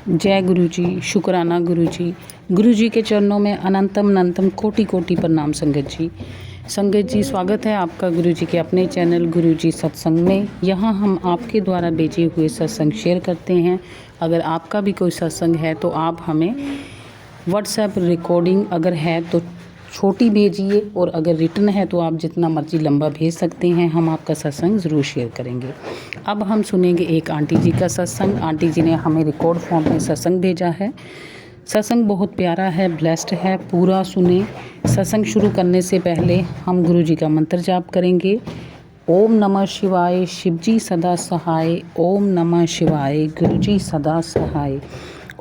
जय गुरु जी, शुक्राना गुरु जी। गुरु जी के चरणों में अनंतम अनंतम कोटि कोटि प्रणाम संगत जी। संगत जी, स्वागत है आपका गुरु जी के अपने चैनल गुरु जी सत्संग में। यहाँ हम आपके द्वारा भेजे हुए सत्संग शेयर करते हैं। अगर आपका भी कोई सत्संग है तो आप हमें व्हाट्सएप रिकॉर्डिंग अगर है तो छोटी भेजिए, और अगर रिटर्न है तो आप जितना मर्जी लंबा भेज सकते हैं। हम आपका सत्संग ज़रूर शेयर करेंगे। अब हम सुनेंगे एक आंटी जी का सत्संग। आंटी जी ने हमें रिकॉर्ड फॉर्म में सत्संग भेजा है। सत्संग बहुत प्यारा है, ब्लेस्ड है, पूरा सुने। सत्संग शुरू करने से पहले हम गुरु जी का मंत्र जाप करेंगे। ओम नमः शिवाय, शिव जी सदा सहाय। ओम नमः शिवाय, गुरु जी सदा सहाय।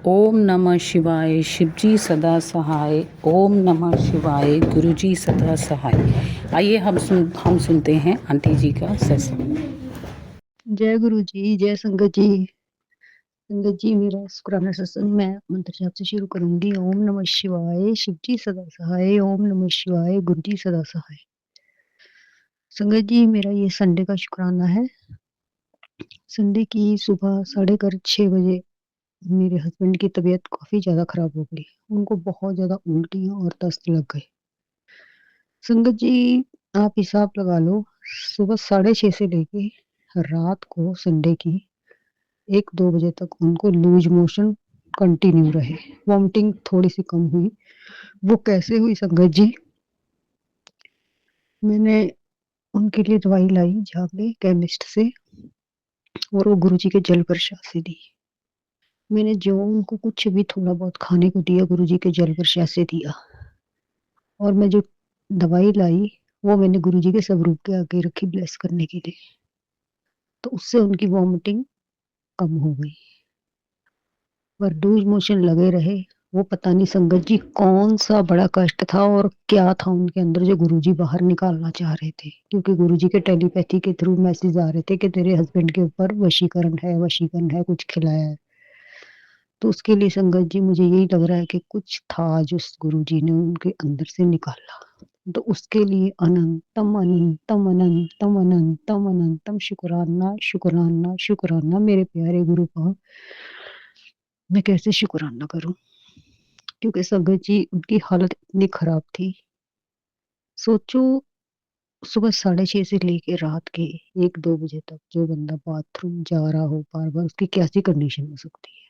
ओम नमः शिवाय, शिव जी सदा सहाय। ओम नमः शिवाय, गुरु जी सदा सहाय। आइए हम सुनते हैं आंटी जी का सत्संग। जय गुरु जी, जय संगत जी। संगत जी, मेरा शुक्राना सत्संग मैं मंत्र जाप से शुरू करूंगी। ओम नमः शिवाय, शिव जी सदा सहाय। ओम नमः शिवाय, गुरु जी सदा सहाय। संगत जी, मेरा ये संडे का शुक्राना है। संडे की सुबह 6:30 बजे मेरे हस्बैंड की तबीयत काफी ज्यादा खराब हो गई। उनको बहुत ज्यादा उल्टियां और दस्त लग गए। संगत जी, आप हिसाब लगा लो, सुबह 6:30 से लेके रात को संडे की 1-2 बजे तक उनको लूज मोशन कंटिन्यू रहे। वॉमिटिंग थोड़ी सी कम हुई। वो कैसे हुई संगत जी? मैंने उनके लिए दवाई लाई जाके केमिस्ट से, और वो गुरुजी के जल प्रसाद से दी। मैंने जो उनको कुछ भी थोड़ा बहुत खाने को दिया, गुरुजी के जल प्रसाद से दिया। और मैं जो दवाई लाई वो मैंने गुरुजी के स्वरूप के आगे रखी ब्लेस करने के लिए। तो उससे उनकी वॉमिटिंग कम हो गई, पर लूज मोशन लगे रहे। वो पता नहीं संगत जी कौन सा बड़ा कष्ट था और क्या था उनके अंदर जो गुरुजी बाहर निकालना चाह रहे थे। क्योंकि गुरुजी के टेलीपैथी के थ्रू मैसेज आ रहे थे कि तेरे हस्बैंड के ऊपर वशीकरण है, कुछ खिलाया है। तो उसके लिए संगत जी मुझे यही लग रहा है कि कुछ था जो गुरुजी ने उनके अंदर से निकाला। तो उसके लिए अनंतम अनंतम अनंतम अनंतम अनंतम शुक्राना शुक्राना शुक्राना मेरे प्यारे गुरु का। मैं कैसे शुक्राना करूं, क्योंकि संगत जी उनकी हालत इतनी खराब थी। सोचो, सुबह 6:30 से लेके रात के 1-2 बजे तक जो बंदा बाथरूम जा रहा हो बार बार, उसकी कैसी कंडीशन हो सकती है।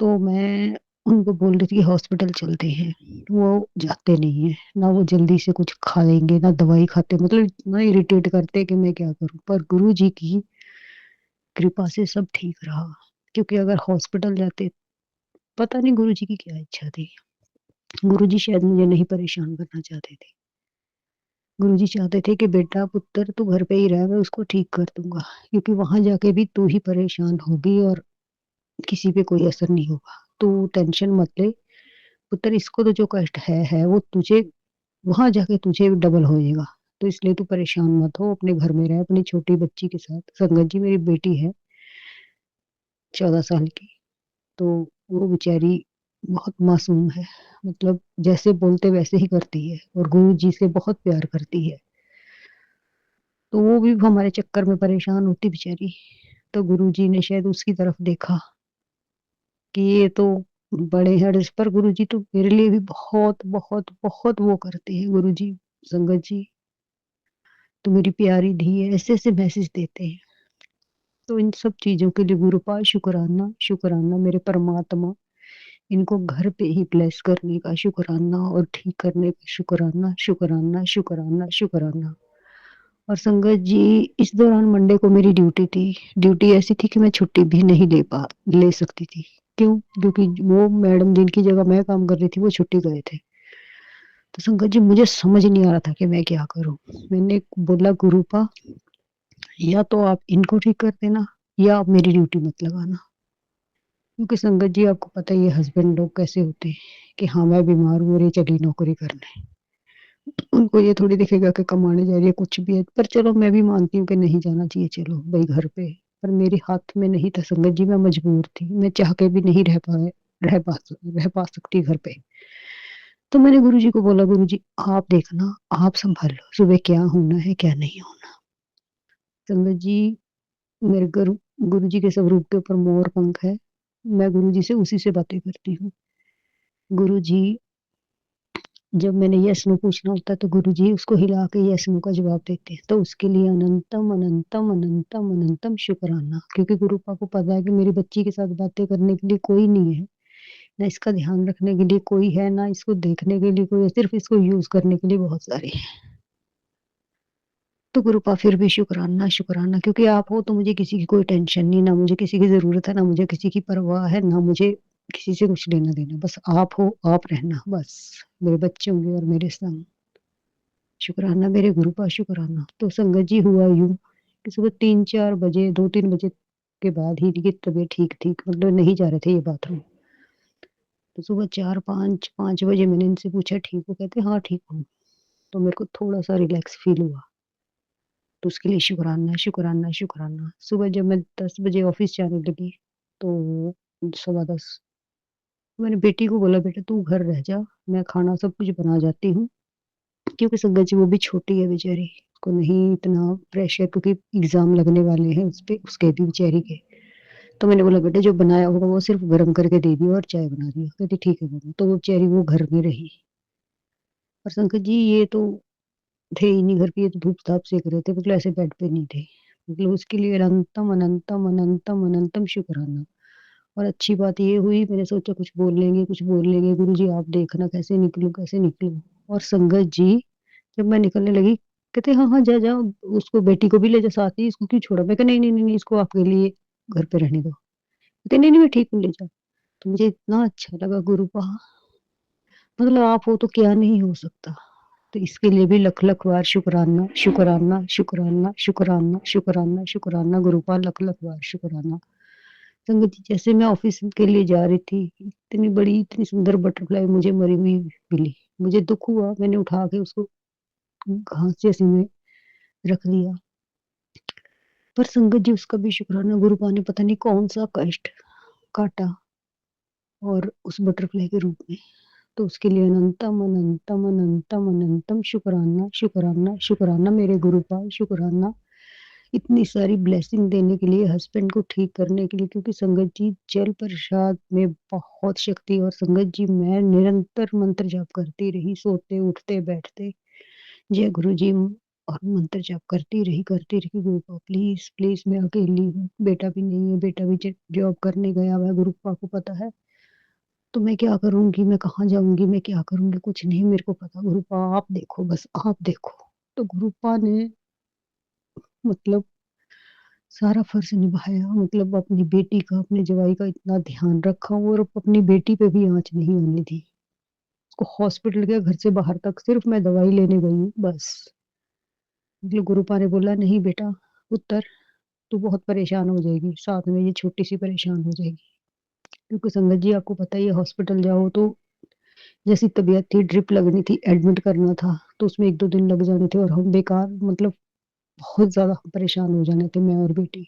तो मैं उनको बोल रही थी कि हॉस्पिटल चलते हैं। वो जाते नहीं है, ना वो जल्दी से कुछ खा लेंगे ना दवाई खाते, मतलब इतना इरिटेट करते कि मैं क्या करूं। पर गुरु जी की कृपा से सब ठीक रहा। क्योंकि अगर हॉस्पिटल जाते, पता नहीं गुरु जी की क्या इच्छा थी। गुरुजी शायद मुझे नहीं परेशान करना चाहते थे। गुरुजी चाहते थे कि बेटा पुत्र तू घर पे ही रह, मैं उसको ठीक कर दूंगा। क्योंकि वहां जाके भी तू ही परेशान होगी और किसी पे कोई असर नहीं होगा। तू टेंशन मत ले पुत्र, इसको तो जो कष्ट है वो तुझे वहां जाके तुझे डबल हो जाएगा। तो इसलिए तू परेशान मत हो, अपने घर में रह अपनी छोटी बच्ची के साथ। संगत जी, मेरी बेटी है 14 साल की। तो वो बेचारी बहुत मासूम है, मतलब जैसे बोलते वैसे ही करती है और गुरु जी से बहुत प्यार करती है। तो वो भी हमारे चक्कर में परेशान होती बेचारी। तो गुरु जी ने शायद उसकी तरफ देखा कि ये तो बड़े हैं, इस पर गुरु जी तो मेरे लिए भी बहुत बहुत बहुत वो करते हैं। गुरु जी, संगत जी, तो मेरी प्यारी धी है, ऐसे ऐसे मैसेज देते हैं। तो इन सब चीजों के लिए गुरु पास शुक्राना शुक्राना मेरे परमात्मा। इनको घर पे ही ब्लेस करने का शुक्राना और ठीक करने का शुक्राना शुक्राना शुक्राना शुक्राना। और संगत जी, इस दौरान मंडे को मेरी ड्यूटी थी। ड्यूटी ऐसी थी कि मैं छुट्टी भी नहीं ले सकती थी। क्यों? क्योंकि वो मैडम जिनकी जगह मैं काम कर रही थी वो छुट्टी गए थे। तो संगत जी, मुझे समझ नहीं आ रहा था कि मैं क्या करूं। मैंने बोला गुरु पा, या तो आप इनको ठीक कर देना या आप मेरी ड्यूटी मत लगाना। क्योंकि संगत जी, आपको पता ही है हस्बैंड लोग कैसे होते हैं कि हाँ मैं बीमार हूँ और ये चली नौकरी करने। उनको ये थोड़ी दिखेगा कि कमाने जा रही है, कुछ भी है। पर चलो, मैं भी मानती हूँ कि नहीं जाना चाहिए, चलो भाई घर पे। पर मेरे हाथ में नहीं था संगत जी, मैं मजबूर थी। मैं चाह के भी नहीं रह पा सकती घर पे। तो मैंने गुरु जी को बोला, गुरु जी आप देखना, आप संभाल लो, सुबह क्या होना है क्या नहीं होना। संगत जी, मेरे गुरु जी के स्वरूप के ऊपर मोर पंख है। मैं गुरुजी से उसी से बातें करती हूँ। गुरुजी जब मैंने यस नो पूछना होता है तो गुरुजी उसको हिला के यस नो का जवाब देते हैं। तो उसके लिए अनंतम, अनंतम, अनंतम, अनंतम शुक्राना, क्योंकि गुरुपा को पता है कि मेरी बच्ची के साथ बातें करने के लिए कोई नहीं है, ना इसका ध्यान रखने के लिए कोई है, ना इसको देखने के लिए कोई है, सिर्फ इसको यूज़ करने के लिए बहुत सारे हैं। तो गुरुपा फिर भी शुक्राना, शुक्राना, क्योंकि आप हो तो मुझे किसी की कोई टेंशन नहीं, ना मुझे किसी की ज़रूरत है, ना मुझे किसी की परवाह है, ना मुझे किसी से कुछ लेना-देना। बस आप हो, आप रहना बस, मेरे बच्चे होंगे और मेरे संग। शुक्राना मेरे गुरुपा, शुक्राना। तो संगत जी हुआ यूँ कि सुबह 3-4 बजे, 2-3 बजे के बाद ही इनकी तबीयत ठीक थी, मतलब नहीं जा रहे थे ये बाथरूम। तो सुबह 4-5 बजे मैंने इनसे पूछा, ठीक हो? कहते हाँ, ठीक हूँ। तो मेरे को थोड़ा-सा रिलैक्स फ़ील हुआ। तो उसके लिए शुक्राना, शुक्राना, शुक्राना। सुबह जब मैं 10 बजे ऑफ़िस जाने लगी, तो सवा 10, मैंने बेटी को बोला, बेटा तू घर रह जा, मैं खाना सब कुछ बना जाती हूँ। क्योंकि संगत जी वो भी छोटी है बेचारी, उसको नहीं इतना प्रेशर, क्योंकि एग्ज़ाम लगने वाले हैं उसपे, उसके भी बेचारी के। तो मैंने बोला, बेटा जो बनाया होगा वो सिर्फ़ गरम करके दे दियो और चाय बना दियो। कहती ठीक है मम्मी। तो वो बेचारी वो घर में रही। और संगत जी ये तो थे ही नहीं घर पे, ये तो धूप-धाप सेक रहे थे, मतलब ऐसे बेड पे नहीं थे। मतलब उसके लिए अनंतम, अनंतम, अनंतम, अनंतम शुक्राना। और अच्छी बात ये हुई, मैंने सोचा कुछ बोल लेंगे, गुरुजी आप देखना कैसे निकलूँ, कैसे निकलूँ? और संगत जी जब मैं निकलने लगी, कहते हाँ, हाँ, जा, जा, उसको बेटी को भी ले जा साथ ही, इसको क्यों छोड़ा? मैं कहा नहीं, नहीं, नहीं, नहीं, इसको आपके लिए घर पे रहने दो। कहते नहीं, नहीं, मैं ठीक हूँ, ले जा। तो मुझे इतना अच्छा लगा गुरुपा, मतलब आप हो तो क्या नहीं हो सकता। तो इसके लिए भी लख-लख बार शुकराना, शुकराना, शुकराना, शुकराना, शुकराना, शुकराना गुरुपा, लख-लख बार शुकराना। संगत जी जैसे मैं ऑफ़िस के लिए जा रही थी, इतनी बड़ी, इतनी सुंदर बटरफ्लाई मुझे मरी हुई मिली। मुझे दुःख हुआ, मैंने उठा के उसको घास-जैसी में रख दिया। पर संगत जी उसका भी शुक्राना, गुरुपा ने पता नहीं कौन-सा कष्ट काटा और उस बटरफ्लाई के रूप में। तो उसके लिए अनंतम, अनंतम, अनंतम, अनंतम शुक्राना, शुक्राना, शुक्राना मेरे गुरुपा, शुक्राना। इतनी सारी ब्लेसिंग देने के लिए, हस्बैंड को ठीक करने के लिए, क्योंकि संगत जी जल प्रसाद में बहुत शक्ति है। और संगत जी मैं निरंतर मंत्र जाप करती रही, सोते, उठते, बैठते। जय गुरुजी और मंत्र जाप करती रही। गुरुपा प्लीज़, प्लीज़ मैं अकेली हूँ, बेटा भी नहीं है, बेटा भी जॉब करने गया हुआ है, गुरुपा को पता है। तो मैं क्या करूँगी, मैं कहाँ जाऊँगी, मैं क्या करूँगी, कुछ नहीं मेरे को पता। गुरुपा आप देखो, बस आप देखो। तो गुरुपा ने मतलब सारा फ़र्ज़ निभाया, मतलब अपनी बेटी का, अपने जवाई का इतना ध्यान रखा और अपनी बेटी पे भी आँच नहीं आने दी। उसको हॉस्पिटल के घर से बाहर तक सिर्फ़ मैं दवाई लेने गई हूँ, बस। मतलब गुरुपा ने बोला, "नहीं बेटा, पुत्र तू बहुत परेशान हो जाएगी, साथ में ये छोटी-सी परेशान हो जाएगी।" क्योंकि संगत जी आपको पता ही है, हॉस्पिटल जाओ तो जैसी तबीयत थी, ड्रिप लगनी थी, एडमिट करना था, तो उसमें 1-2 दिन लग जाने थे और हम बेकार, मतलब बहुत ज़्यादा परेशान हो जाने थे, मैं और बेटी।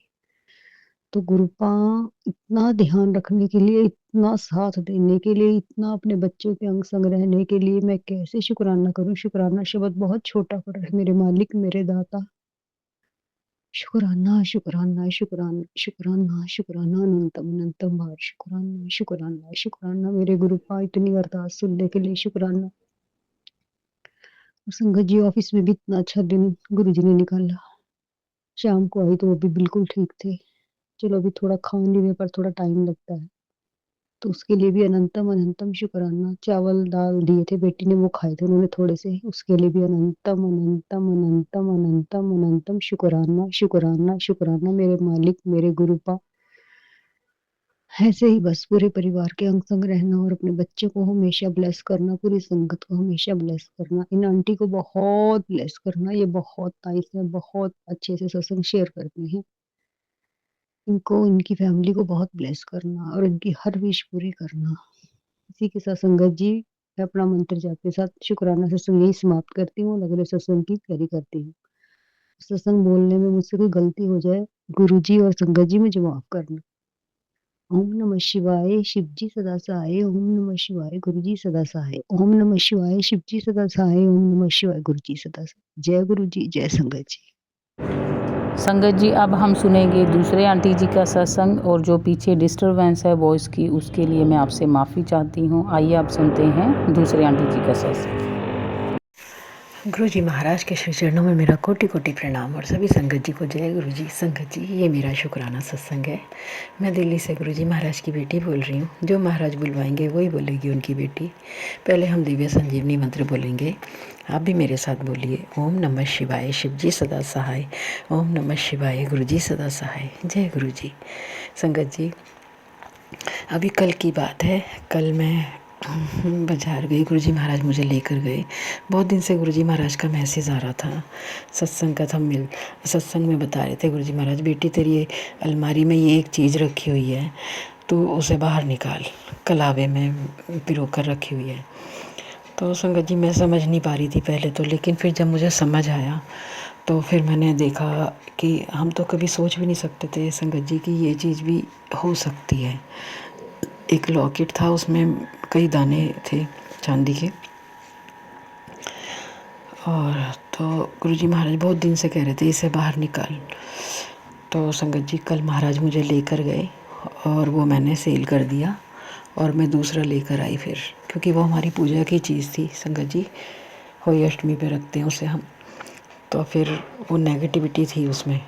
तो गुरुपा इतना ध्यान रखने के लिए, इतना साथ देने के लिए, इतना अपने बच्चों के अंग-संग रहने के लिए मैं कैसे शुकराना करूँ? शुकराना शब्द बहुत छोटा पड़ रहा है, मेरे मालिक, मेरे दाता। शुकराना, शुकराना, शुकराना, शुकराना, शुकराना, अनंतम, अनंतम बार शुकराना, शुकराना, शुकराना मेरे गुरुपा, इतनी अरदास सुनने के लिए शुकराना। और संगत जी ऑफ़िस में भी इतना अच्छा दिन गुरुजी ने निकाला। शाम को आई तो वो भी बिल्कुल ठीक थे। चलो अभी थोड़ा खाने में पर थोड़ा टाइम लगता है। तो उसके लिए भी अनंतम, अनंतम शुकराना। चावल, दाल दिए थे, बेटी ने वो खाए थे उन्होंने थोड़े से, उसके लिए भी अनंतम, अनंतम, अनंतम, अनंतम, अनंतम शुकराना, शुकराना, शुकराना मेरे मालिक, मेरे गुरुपा। ऐसे ही बस पूरे परिवार के अंग-संग रहना और अपने बच्चों को हमेशा ब्लेस करना, पूरी संगत को हमेशा ब्लेस करना। इन आंटी को बहुत ब्लेस करना, ये बहुत नाइस है, बहुत अच्छे से सत्संग शेयर करती हैं। इनको, इनकी फैमिली को बहुत ब्लेस करना और इनकी हर विश पूरी करना। इसी के साथ संगत जी, मैं अपना मंत्र जाप के साथ शुकराना सत्संग यही समाप्त करती हूँ, अगले सत्संग की तैयारी करती हूँ। सत्संग बोलने में मुझसे कोई गलती हो जाए, गुरुजी और संगत जी मुझे माफ़ करना। ओम नमः शिवाय, शिवजी सदा सहाय, ओम नमः शिवाय, गुरुजी सदा सहाय, ओम नमः शिवाय, शिवजी सदा सहाय, ओम नमः शिवाय, गुरुजी सदा सहाय। जय गुरुजी, जय संगत जी। संगत जी, अब हम सुनेंगे दूसरे आंटी जी का सत्संग, और जो पीछे डिस्टरबेंस है वॉइस की, उसके लिए मैं आपसे माफ़ी चाहती हूँ। आइए आप सुनते हैं दूसरे आंटी जी का सत्संग। गुरु जी महाराज के श्री चरणों में मेरा कोटि कोटि प्रणाम और सभी संगत जी को जय गुरु जी। संगत जी, ये मेरा शुक्राना सत्संग है। मैं दिल्ली से गुरु जी महाराज की बेटी बोल रही हूँ। जो महाराज बुलवाएंगे वही बोलेगी उनकी बेटी। पहले हम दिव्य संजीवनी मंत्र बोलेंगे, आप भी मेरे साथ बोलिए। ओम नमः शिवाय, शिव जी सदा सहाय। ओम नमः शिवाय, गुरु जी सदा सहाय। जय गुरु जी। संगत जी, अभी कल की बात है। कल मैं बाजार गई, गुरुजी महाराज मुझे लेकर गए। बहुत दिन से गुरुजी महाराज का मैसेज आ रहा था सत्संग का। सत्संग में बता रहे थे गुरुजी महाराज, बेटी तेरी ये अलमारी में ये एक चीज़ रखी हुई है, तू उसे बाहर निकाल, कलावे में पिरो कर रखी हुई है। तो संगत जी, मैं समझ नहीं पा रही थी पहले तो, लेकिन फिर जब मुझे समझ आया तो फिर मैंने देखा कि हम तो कभी सोच भी नहीं सकते थे संगत जी कि ये चीज़ भी हो सकती है। एक लॉकेट था, उसमें कई दाने थे चांदी के। और तो गुरुजी महाराज बहुत दिन से कह रहे थे इसे बाहर निकाल। तो संगत जी, कल महाराज मुझे लेकर गए और वो मैंने सेल कर दिया और मैं दूसरा लेकर आई फिर, क्योंकि वो हमारी पूजा की चीज़ थी संगत जी। होली अष्टमी पे रखते हैं उसे हम। तो फिर वो नेगेटिविटी थी उसमें,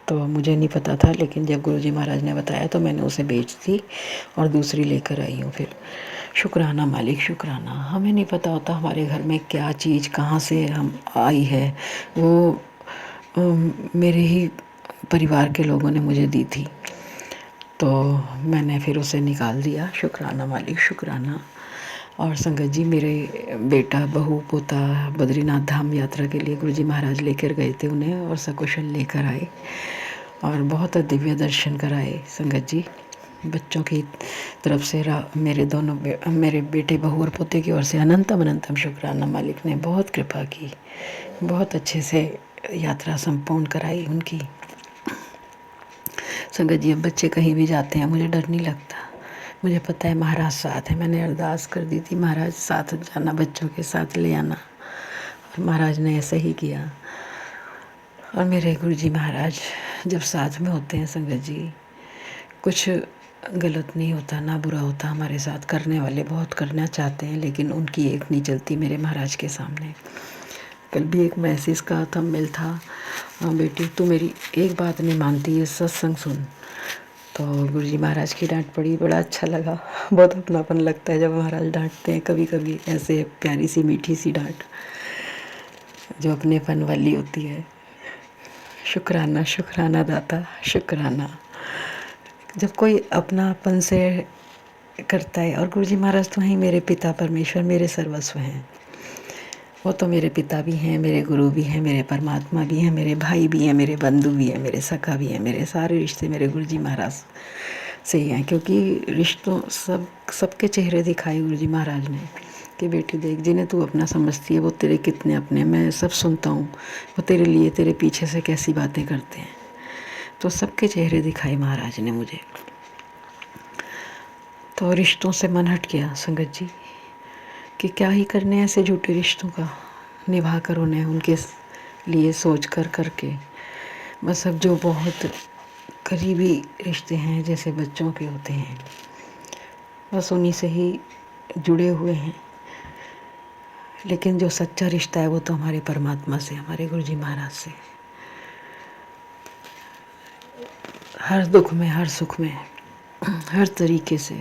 तो मुझे नहीं पता था, लेकिन जब गुरुजी महाराज ने बताया तो मैंने उसे बेच दी और दूसरी लेकर आई हूँ फिर। शुक्राना मालिक, शुक्राना। हमें नहीं पता होता हमारे घर में क्या चीज़ कहाँ से हम आई है। वो मेरे ही परिवार के लोगों ने मुझे दी थी, तो मैंने फिर उसे निकाल दिया। शुक्राना मालिक, शुक्राना। और संगत जी, मेरे बेटा बहू पोता बद्रीनाथ धाम यात्रा के लिए गुरुजी महाराज लेकर गए थे उन्हें, और सकुशल लेकर आए और बहुत दिव्य दर्शन कराए संगत जी। बच्चों की तरफ से मेरे बेटे बहू और पोते की ओर से अनंतम अनंतम शुक्राना। मालिक ने बहुत कृपा की, बहुत अच्छे से यात्रा संपूर्ण कराई उनकी। संगत जी, अब बच्चे कहीं भी जाते हैं मुझे डर नहीं लगता। मुझे पता है महाराज साथ है। मैंने अरदास कर दी थी, महाराज साथ जाना, बच्चों के साथ ले आना, और महाराज ने ऐसा ही किया। और मेरे गुरुजी महाराज जब साथ में होते हैं संगत जी, कुछ गलत नहीं होता, ना बुरा होता हमारे साथ। करने वाले बहुत करना चाहते हैं, लेकिन उनकी एक नहीं चलती मेरे महाराज के सामने। कल भी एक मैसेज का था, मेल था, बेटी तू मेरी एक बात नहीं मानती है, सत्संग सुन। तो गुरुजी महाराज की डांट पड़ी, बड़ा अच्छा लगा। बहुत अपनापन लगता है जब महाराज डांटते हैं, कभी कभी ऐसे प्यारी सी मीठी सी डांट जो अपनेपन वाली होती है। शुक्राना, शुक्राना दाता, शुक्राना। जब कोई अपनापन से करता है, और गुरुजी महाराज तो हैं मेरे पिता परमेश्वर, मेरे सर्वस्व हैं। वो तो मेरे पिता भी हैं, मेरे गुरु भी हैं, मेरे परमात्मा भी हैं, मेरे भाई भी हैं, मेरे बंधु भी हैं, मेरे सखा भी हैं। मेरे सारे रिश्ते मेरे गुरुजी महाराज से ही हैं, क्योंकि रिश्तों सबके चेहरे दिखाए गुरुजी महाराज ने कि बेटी देख, जिन्हें तू अपना समझती है वो तेरे कितने अपने। मैं सब सुनता हूँ, वो तेरे लिए तेरे पीछे से कैसी बातें करते हैं। तो सबके चेहरे दिखाए महाराज ने मुझे। तो रिश्तों से मन हट गया संगत जी कि क्या ही करने ऐसे झूठे रिश्तों का, निभा कर उन्हें उनके लिए सोच कर करके। बस अब जो बहुत करीबी रिश्ते हैं जैसे बच्चों के होते हैं, बस उन्हीं से ही जुड़े हुए हैं। लेकिन जो सच्चा रिश्ता है वो तो हमारे परमात्मा से, हमारे गुरुजी महाराज से। हर दुख में, हर सुख में, हर तरीके से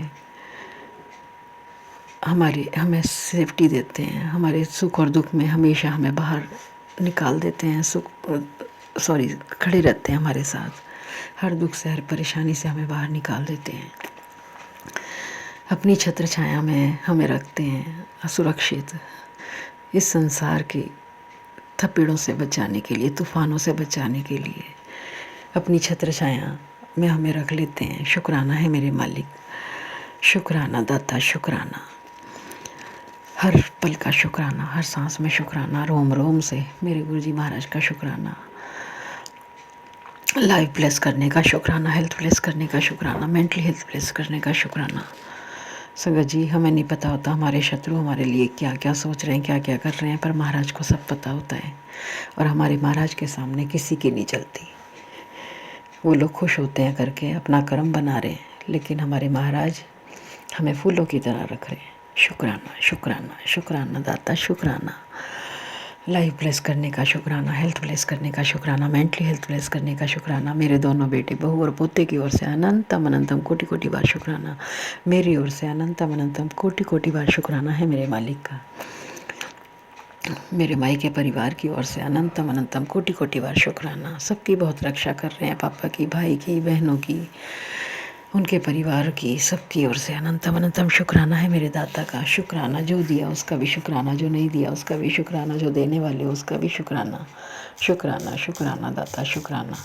हमें सेफ्टी देते हैं। हमारे सुख और दुख में हमेशा हमें बाहर निकाल देते हैं। खड़े रहते हैं हमारे साथ। हर दुख से, हर परेशानी से हमें बाहर निकाल देते हैं। अपनी छत्र छाया में हमें रखते हैं असुरक्षित, इस संसार की थपेड़ों से बचाने के लिए, तूफानों से बचाने के लिए अपनी छत्र छाया में हमें रख लेते हैं। शुक्राना है मेरे मालिक, शुक्राना दाता, शुक्राना। हर पल का शुक्राना, हर सांस में शुक्राना, रोम रोम से मेरे गुरुजी महाराज का शुक्राना। लाइफ ब्लेस करने का शुक्राना, हेल्थ ब्लेस करने का शुक्राना, मेंटली हेल्थ ब्लेस करने का शुक्राना। संगत जी, हमें नहीं पता होता हमारे शत्रु हमारे लिए क्या क्या सोच रहे हैं, क्या क्या कर रहे हैं, पर महाराज को सब पता होता है। और हमारे महाराज के सामने किसी की नहीं चलती। वो लोग खुश होते हैं करके, अपना कर्म बना रहे हैं, लेकिन हमारे महाराज हमें फूलों की तरह रख रहे हैं। शुक्राना शुक्राना शुक्राना दाता, शुक्राना लाइफ ब्लेस करने का शुक्राना, हेल्थ ब्लेस करने का शुक्राना, मेंटली हेल्थ ब्लेस करने का शुक्राना। मेरे दोनों बेटे बहू और पोते की ओर से अनंतम अनंतम कोटि कोटि बार शुक्राना। मेरी ओर से अनंतम अनंतम कोटि कोटि बार शुक्राना है मेरे मालिक का। मेरे माई के परिवार की ओर से अनंतम अनंतम कोटि कोटि बार शुक्राना। सबकी बहुत रक्षा कर रहे हैं, पापा की, भाई की, बहनों की, उनके परिवार की, सबकी ओर से अनंतम अनंतम शुक्राना है मेरे दाता का। शुक्राना, जो दिया उसका भी शुक्राना, जो नहीं दिया उसका भी शुक्राना, जो देने वाले उसका भी शुक्राना। शुक्राना शुक्राना दाता, शुक्राना।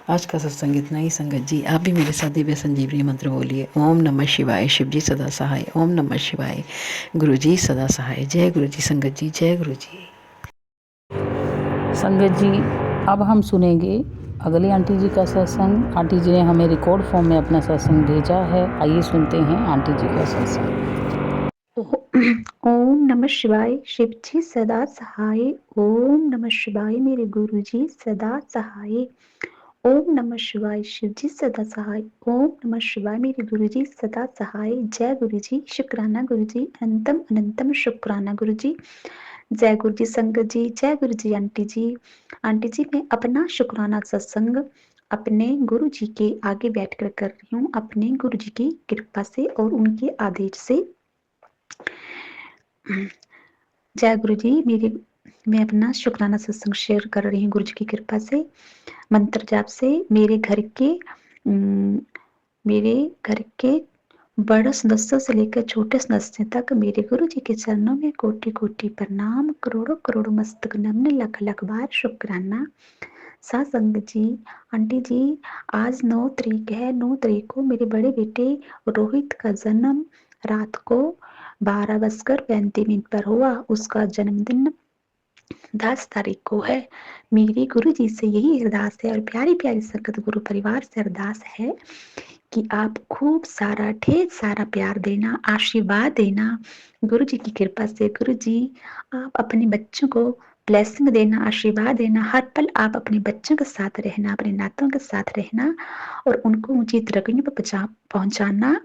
आज का सत्संग इतना ही। संगत जी आप भी मेरे साथ दिव्य संजीवनी मंत्र बोलिए। ओम नमः शिवाय। शिव जी सदा सहाय। ओम नमः शिवाय। गुरु जी सदा सहाय। जय गुरु जी। संगत जी जय गुरु जी। संगत जी अब हम सुनेंगे अगली आंटी जी का सत्संग। आंटी जी ने हमें रिकॉर्ड फॉर्म में अपना सत्संग भेजा है। आइए सुनते हैं आंटी जी का सत्संग। ओम नमः शिवाय। शिव जी सदा सहाय। ओम नमः शिवाय। मेरे गुरु जी सदा सहाय। ओम नमः शिवाय। शिव जी सदा सहाय। ओम नमः शिवाय। मेरे गुरु जी सदा सहाय। जय गुरु जी। शुक्राना गुरु जी। अनंतम अनंतम शुक्राना गुरु जी। जय गुरु जी। संगत जी जय गुरु जी। आंटी जी मैं अपना शुक्राना सत्संग अपने गुरु जी के आगे बैठकर कर रही हूँ, अपने गुरु जी की कृपा से और उनके आदेश से। जय गुरु जी। मैं अपना शुक्राना सत्संग शेयर कर रही हूँ गुरु जी की कृपा से, मंत्र जाप से। मेरे घर के बड़े सदस्यों से लेकर छोटे सदस्य तक मेरे गुरु जी के चरणों में कोटि कोटि प्रणाम, करोड़ों करोड़ों मस्तक नमन, लख लख बार शुक्राना। सत्संग जी, आंटी जी आज 9 तारीख है। 9 तारीख को मेरे बड़े बेटे रोहित का जन्म रात को 12:35 पर हुआ। उसका जन्मदिन 10 तारीख को है। मेरी गुरु जी से यही अरदास है और प्यारी प्यारी संगत गुरु परिवार से अरदास है कि आप खूब सारा ढेर सारा प्यार देना, आशीर्वाद देना। गुरु जी की कृपा से गुरु जी आप अपने बच्चों को ब्लेसिंग देना, आशीर्वाद देना। हर पल आप अपने बच्चों के साथ रहना, अपने नातों के साथ रहना और उनको ऊंची तरक्कियों पर पहुंचाना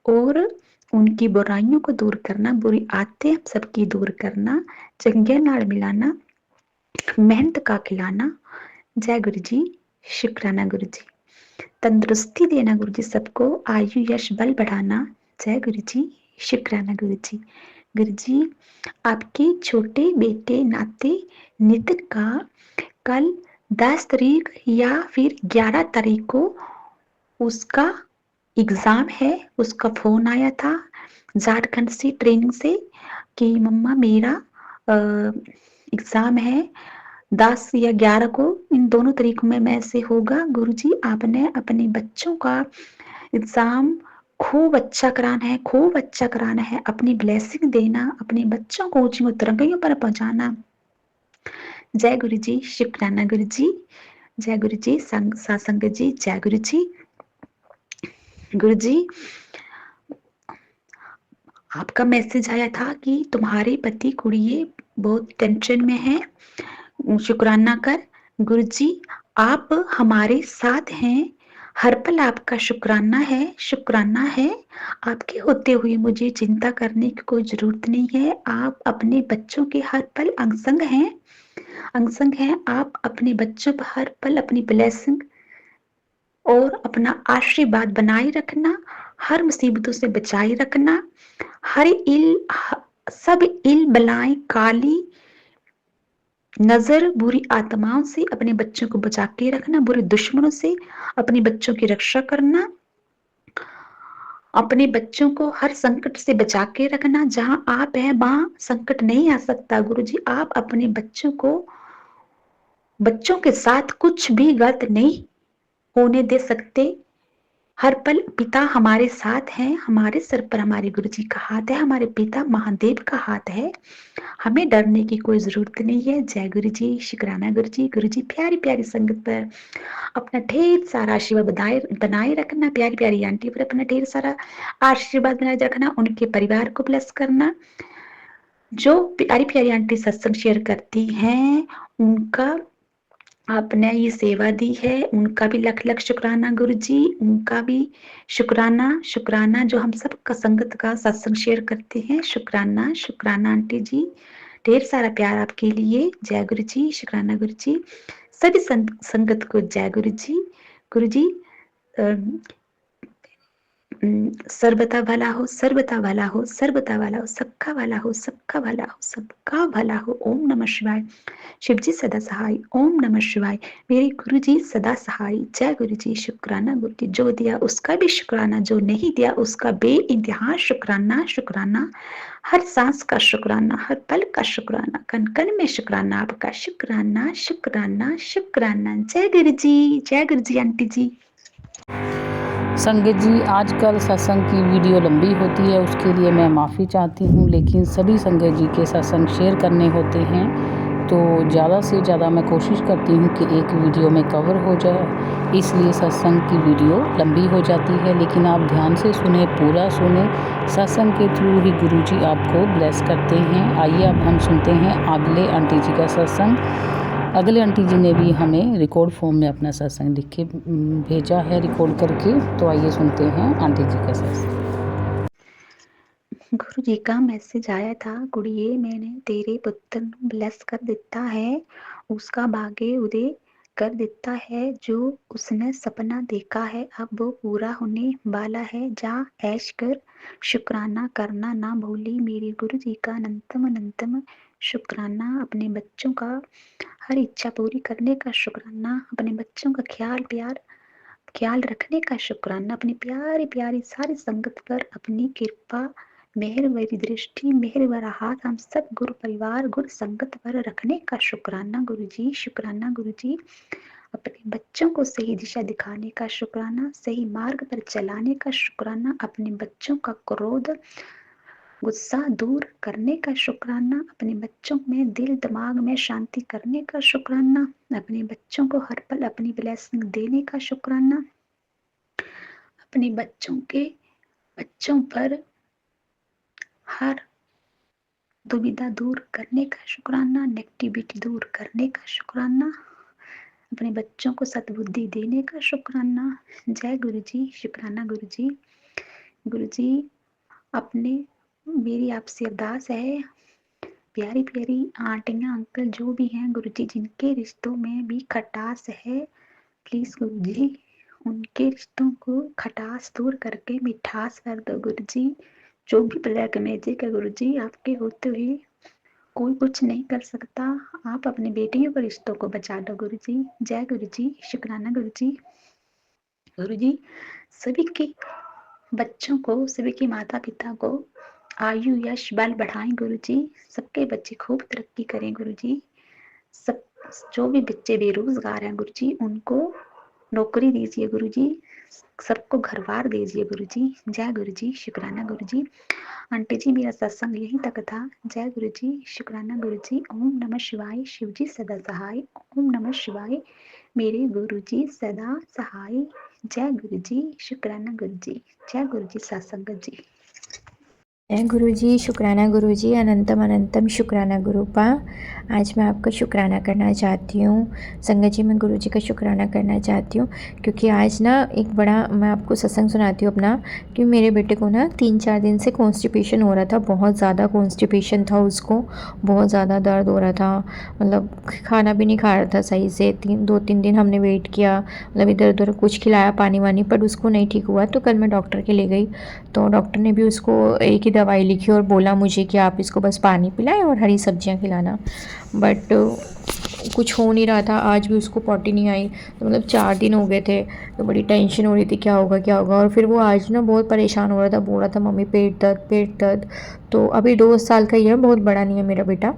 और उनकी बुराइयों को दूर करना, बुरी आदतें सबकी दूर करना, चंगे नाल मिलाना, मेहनत का खिलाना। जय गुरु जी। शुक्राना गुरु जी। तंदुरुस्ती देना गुरु जी सबको, आयु यश बल बढ़ाना। जय गुरु जी। शुक्राना गुरु जी। गुरु जी आपके छोटे बेटे नाते नितिन का कल 10 तारीख या फिर 11 तारीख को उसका एग्जाम है। उसका फोन आया था झारखंड से ट्रेनिंग से कि मम्मा मेरा एग्जाम है 10 या 11 को, इन दोनों तारीखों में से होगा। गुरुजी आपने अपने बच्चों का एग्जाम खूब अच्छा कराना है। अपनी ब्लेसिंग देना, अपने बच्चों को ऊंची तरंगियों पर पहुंचाना। जय गुरु जी। शुक्राना गुरु जी। जय गुरु जी। सासंग जी जय गुरु जी। गुरु जी आपका मैसेज आया था कि तुम्हारे पति कुड़िए बहुत टेंशन में है, शुक्राना कर। गुरु जी आप हमारे साथ हैं, हर पल आपका शुक्राना है। आपके होते हुए मुझे चिंता करने की कोई जरूरत नहीं है। आप अपने बच्चों के हर पल अंग संग हैं। आप अपने बच्चों पर हर पल अपनी ब्लेसिंग और अपना आशीर्वाद बनाए रखना, हर मुसीबतों से बचाए रखना। सब इल बलाएं, काली नजर, बुरी आत्माओं से अपने बच्चों को बचा के रखना, बुरे दुश्मनों से अपने बच्चों की रक्षा करना, अपने बच्चों को हर संकट से बचा के रखना। जहां आप हैं वहां संकट नहीं आ सकता। गुरु जी आप अपने बच्चों के साथ कुछ भी गलत नहीं होने दे सकते। हर पल पिता हमारे साथ हैं, हमारे सर पर हमारे गुरु जी का हाथ है, हमारे पिता महादेव का हाथ है। हमें डरने की कोई जरूरत नहीं है। जय गुरु जी। शुक्राना गुरु जी। गुरु जी प्यारी प्यारी संगत पर अपना ढेर सारा आशीर्वाद बनाए रखना। प्यारी प्यारी आंटी पर अपना ढेर सारा आशीर्वाद बनाए रखना, उनके परिवार को ब्लेस करना। जो प्यारी प्यारी आंटी सत्संग शेयर करती हैं उनका आपने ये सेवा दी है, उनका भी लख लख शुक्राना गुरुजी, उनका भी शुक्राना शुक्राना जो हम सब का संगत का सत्संग शेयर करते हैं। शुक्राना शुक्राना आंटी जी, ढेर सारा प्यार आपके लिए। जय गुरु जी, शुक्राना गुरु जी, सभी संगत को जय गुरु जी। गुरु जी सर्वथा भला हो, सर्वथा भला हो, सर्वथा भला हो, सबका भला हो, सबका भला हो, सबका भला हो। ओम नमः शिवाय। शिव जी सदा सहाय। ओम नमः शिवाय। मेरे गुरु जी सदा सहाय। जय गुरु जी, शुक्राना गुरु जी, जो दिया उसका भी शुक्राना, जो नहीं दिया उसका बेइंतहा शुक्राना शुक्राना। हर सांस का शुक्राना, हर पल का शुक्राना, कण कण में शुक्राना, आपका शुक्राना शुक्राना शुक्राना। जय गुरु जी, जय गुरु जी आंटी जी। संगत जी, आजकल सत्संग की वीडियो लंबी होती है, उसके लिए मैं माफ़ी चाहती हूँ, लेकिन सभी संगत जी के सत्संग शेयर करने होते हैं तो ज़्यादा से ज़्यादा मैं कोशिश करती हूँ कि एक वीडियो में कवर हो जाए, इसलिए सत्संग की वीडियो लंबी हो जाती है। लेकिन आप ध्यान से सुने, पूरा सुने, सत्संग के थ्रू ही गुरुजी आपको ब्लेस करते हैं। आइए अब हम सुनते हैं अगले आंटी जी का सत्संग। अगले आंटी जी ने भी हमें रिकॉर्ड फॉर्म में अपना सत्संग लिख के भेजा है, रिकॉर्ड करके। तो आइए सुनते हैं आंटी जी का सत्संग। गुरु जी का मैसेज आया था, कुड़िए मैंने तेरे पुत्र ਨੂੰ ब्लेस कर ਦਿੱਤਾ है, उसका भाग्य उदय कर देता है, जो उसने सपना देखा है अब वो पूरा होने वाला है। जा ऐश कर, शुक्राना करना ना भूली। मेरे गुरु जी का अनंतम अनंतम शुक्राना। अपने बच्चों का हर इच्छा पूरी करने का शुक्राना, अपने बच्चों का ख्याल रखने का शुक्राना, अपनी प्यारी प्यारी सारी संगत पर अपनी कृपा मेहर भरी दृष्टि, मेहर भरा हाथ हम सब गुरु परिवार गुरु संगत पर रखने का शुक्राना गुरु जी, शुक्राना गुरु जी। अपने बच्चों को सही दिशा दिखाने का शुक्राना, सही मार्ग पर चलाने का शुक्राना, अपने बच्चों का क्रोध गुस्सा दूर करने का शुक्राना, अपने बच्चों में दिल दिमाग में शांति करने का शुक्राना, अपने बच्चों को हर पल अपनी ब्लेसिंग देने का शुक्राना, अपने बच्चों पर हर दुविधा दूर करने का शुक्राना, नेगेटिविटी दूर करने का शुक्राना, अपने बच्चों को सद्बुद्धि देने का शुक्राना। जय गुरु जी, शुक्राना गुरु जी। गुरु जी, अपने मेरी आपसे अरदास है, प्यारी प्यारी आंटियां अंकल जो भी हैं गुरु जी, जिनके रिश्तों में भी खटास है, प्लीज गुरु जी उनके रिश्तों को खटास दूर करके मिठास कर दो गुरु जी। जो भी ब्लैक मैजिक है गुरु जी, आपके होते हुए कोई कुछ नहीं कर सकता। आप अपने बेटियों के रिश्तों को बचा दो गुरु जी। जय गुरु जी, शुक्राना गुरु जी। गुरु जी, सभी के बच्चों को, सभी के माता पिता को आयु यश बल बढ़ाएं गुरु जी। सबके बच्चे खूब तरक्की करें गुरु जी। सब जो भी बच्चे बेरोजगार हैं गुरु जी, उनको नौकरी दीजिए गुरु जी। सबको घर बार दीजिए गुरु जी। जय गुरु जी, शुक्राना गुरु जी। आंटी जी, मेरा सत्संग यहीं तक था। जय गुरु जी, शुक्राना गुरु जी। ओम नमः शिवाय। शिव जी सदा सहाय। ओम नमः शिवाय। मेरे गुरु जी सदा सहाय। जय गुरु जी, शुक्राना गुरु जी। जय गुरु जी, सत्संग जी। जय गुरु जी, शुक्राना गुरु जी, अनंतम अनंतम शुक्राना गुरुपा। आज मैं आपका शुक्राना करना चाहती हूँ संगत जी, मैं गुरु जी का शुक्राना करना चाहती हूँ क्योंकि आज ना एक बड़ा मैं आपको सत्संग सुनाती हूँ अपना, कि मेरे बेटे को ना 3-4 दिन से कॉन्स्टिपेशन हो रहा था, बहुत ज़्यादा कॉन्स्टिपेशन था उसको, बहुत ज़्यादा दर्द हो रहा था, मतलब खाना भी नहीं खा रहा था सही से। 2-3 दिन हमने वेट किया, मतलब इधर उधर कुछ खिलाया पानी वानी, पर उसको नहीं ठीक हुआ। तो कल मैं डॉक्टर के ले गई, तो डॉक्टर ने भी उसको एक ही दवाई लिखी और बोला मुझे कि आप इसको बस पानी पिलाएं और हरी सब्जियां खिलाना, बट कुछ हो नहीं रहा था। आज भी उसको पॉटी नहीं आई, तो मतलब 4 दिन हो गए थे, तो बड़ी टेंशन हो रही थी क्या होगा क्या होगा। और फिर वो आज ना बहुत परेशान हो रहा था, बोल रहा था मम्मी पेट दर्द। तो अभी 2 साल का ही है, बहुत बड़ा नहीं है मेरा बेटा,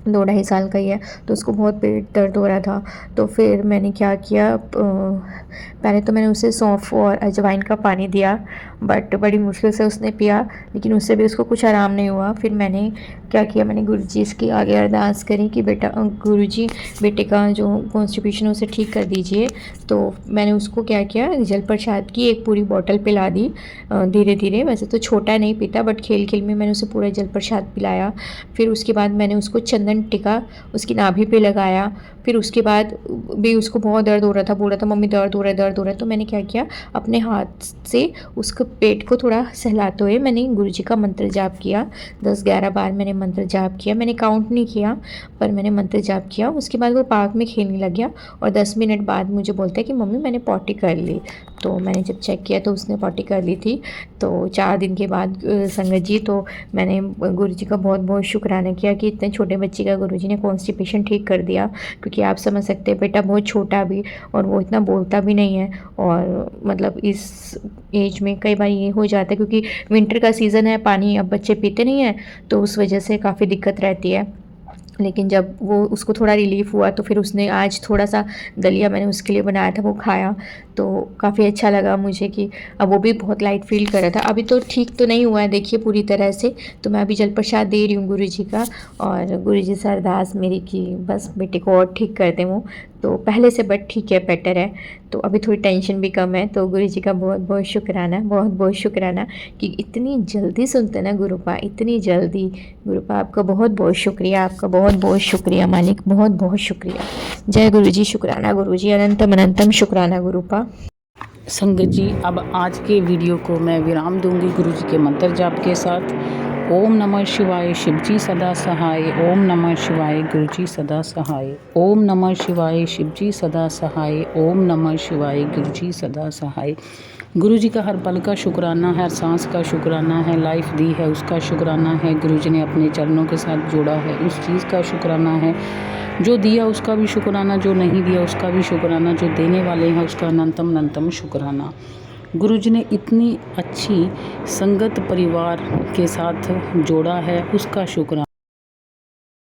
2-2.5 साल का ही है, तो उसको बहुत पेट दर्द हो रहा था। तो फिर मैंने क्या किया, पहले तो मैंने उसे सौंफ और अजवाइन का पानी दिया, बट बड़ी मुश्किल से उसने पिया, लेकिन उससे भी उसको कुछ आराम नहीं हुआ। फिर मैंने क्या किया, मैंने गुरु जी के आगे अरदास करी कि बेटा गुरु जी बेटे का जो कॉन्स्टिपेशन उसे ठीक कर दीजिए। तो मैंने उसको क्या किया, जल प्रसाद की एक पूरी बॉटल पिला दी धीरे धीरे। वैसे तो छोटा नहीं पीता, बट खेल खेल में मैंने उसे पूरा जल प्रसाद पिलाया। फिर उसके बाद मैंने उसको चंदन टिका उसकी नाभि पे लगाया, फिर उसके बाद भी उसको बहुत दर्द हो रहा था, बोल रहा था मम्मी दर्द हो रहा है, दर्द हो रहा है। तो मैंने क्या किया, अपने हाथ से उसके पेट को थोड़ा सहलाते हुए मैंने गुरुजी का मंत्र जाप किया। 10-11 बार मैंने मंत्र जाप किया, मैंने काउंट नहीं किया पर मैंने मंत्र जाप किया। उसके बाद वो पार्क में खेलने लग गया और 10 मिनट बाद मुझे बोलता है कि मम्मी मैंने पॉटी कर ली। तो मैंने जब चेक किया तो उसने पॉटी कर ली थी। तो 4 दिन के बाद संगत जी, तो मैंने गुरुजी का बहुत बहुत शुक्राना किया कि इतने छोटे बच्चे का गुरुजी ने कॉन्स्टिपेशन ठीक कर दिया। क्योंकि आप समझ सकते हैं बेटा बहुत छोटा भी, और वो इतना बोलता भी नहीं है, और मतलब इस एज में कई बार ये हो जाता है क्योंकि विंटर का सीज़न है, पानी अब बच्चे पीते नहीं हैं, तो उस वजह से काफ़ी दिक्कत रहती है। लेकिन जब वो उसको थोड़ा रिलीफ़ हुआ तो फिर उसने आज थोड़ा सा दलिया मैंने उसके लिए बनाया था, वो खाया, तो काफ़ी अच्छा लगा मुझे कि अब वो भी बहुत लाइट फील कर रहा था। अभी तो ठीक तो नहीं हुआ है देखिए पूरी तरह से, तो मैं अभी जल प्रसाद दे रही हूँ गुरुजी का, और गुरुजी से अरदास मेरी कि बस बेटे को और ठीक कर दें वो, तो पहले से बट ठीक है, बेटर है, तो अभी थोड़ी टेंशन भी कम है। तो गुरुजी का बहुत बहुत शुक्राना, बहुत बहुत शुक्राना कि इतनी जल्दी सुनते ना गुरुपा, इतनी जल्दी। गुरुपा आपका बहुत बहुत शुक्रिया, आपका बहुत बहुत शुक्रिया मालिक, बहुत बहुत शुक्रिया। जय गुरुजी, शुक्राना गुरुजी, अनंतम अनंतम शुक्राना गुरुपा। संगत जी, अब आज के वीडियो को मैं विराम दूंगी गुरुजी के मंत्र जाप के साथ। ओम नमः शिवाय, शिवजी सदा सहाय। ओम नमः शिवाय, गुरुजी सदा सहाय। ओम नमः शिवाय, शिवजी सदा सहाय। ओम नमः शिवाय, गुरुजी सदा सहाय। गुरुजी का हर पल का शुक्राना है, हर सांस का शुक्राना है, लाइफ दी है उसका शुक्राना है, गुरुजी ने अपने चरणों के साथ जोड़ा है उस चीज़ का शुक्राना है, जो दिया उसका भी शुक्राना, जो नहीं दिया उसका भी शुक्राना, जो देने वाले हैं उसका अनंतम अनंतम शुक्राना। गुरुजी ने इतनी अच्छी संगत परिवार के साथ जोड़ा है उसका शुक्राना।